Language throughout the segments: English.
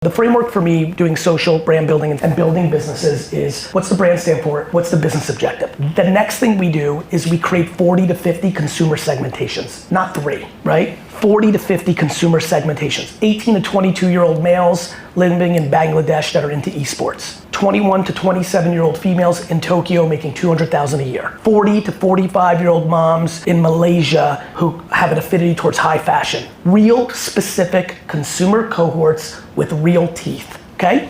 The framework for me doing social brand building and building businesses is what's the brand stand for? What's the business objective? The next thing we do is we create 40 to 50 consumer segmentations, not 3, right? 40 to 50 consumer segmentations. 18 to 22-year-old males living in Bangladesh that are into esports. 21 to 27-year-old females in Tokyo making $200,000 a year. 40 to 45-year-old moms in Malaysia who have an affinity towards high fashion. Real specific consumer cohorts with real teeth, okay?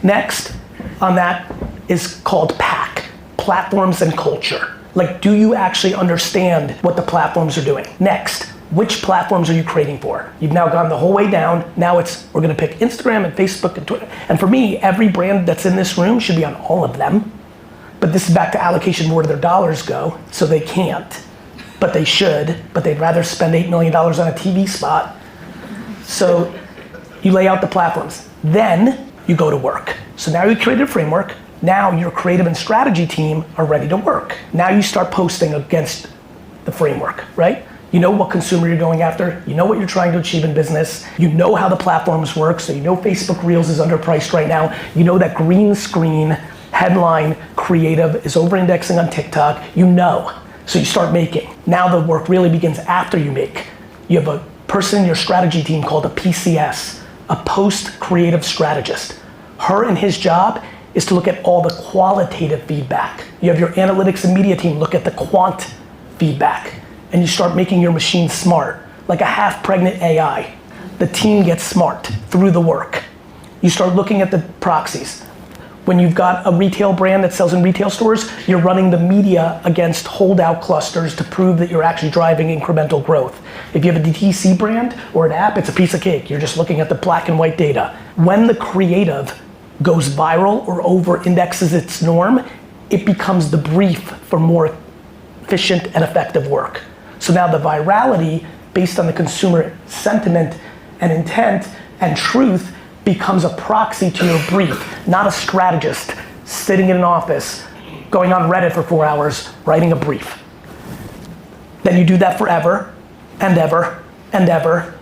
Next on that is called PAC, platforms and culture. Like, do you actually understand what the platforms are doing? Next, which platforms are you creating for? You've now gone the whole way down. Now we're gonna pick Instagram and Facebook and Twitter. And for me, every brand that's in this room should be on all of them. But this is back to allocation, where do their dollars go? So they can't, but they should, but they'd rather spend $8 million on a TV spot. So you lay out the platforms. Then you go to work. So now you created a framework. Now your creative and strategy team are ready to work. Now you start posting against the framework, right? You know what consumer you're going after. You know what you're trying to achieve in business. You know how the platforms work. So you know Facebook Reels is underpriced right now. You know that green screen headline creative is over-indexing on TikTok. You know. So you start making. Now the work really begins after you make. You have a person in your strategy team called a PCS, a post-creative strategist. Her and his job is to look at all the qualitative feedback. You have your analytics and media team look at the quant feedback. And you start making your machine smart, like a half-pregnant AI. The team gets smart through the work. You start looking at the proxies. When you've got a retail brand that sells in retail stores, you're running the media against holdout clusters to prove that you're actually driving incremental growth. If you have a DTC brand or an app, it's a piece of cake. You're just looking at the black and white data. When the creative goes viral or over-indexes its norm, it becomes the brief for more efficient and effective work. So now the virality, based on the consumer sentiment and intent and truth, becomes a proxy to your brief, not a strategist sitting in an office, going on Reddit for 4 hours, writing a brief. Then you do that forever and ever and ever.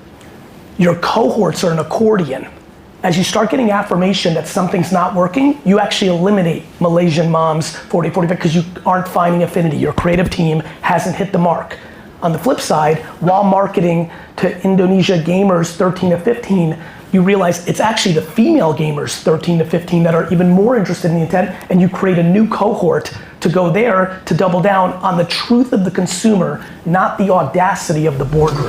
Your cohorts are an accordion. As you start getting affirmation that something's not working, you actually eliminate Malaysian moms 40, 45 because you aren't finding affinity. Your creative team hasn't hit the mark. On the flip side, while marketing to Indonesia gamers 13 to 15, you realize it's actually the female gamers 13 to 15 that are even more interested in the intent, and you create a new cohort to go there to double down on the truth of the consumer, not the audacity of the boardroom.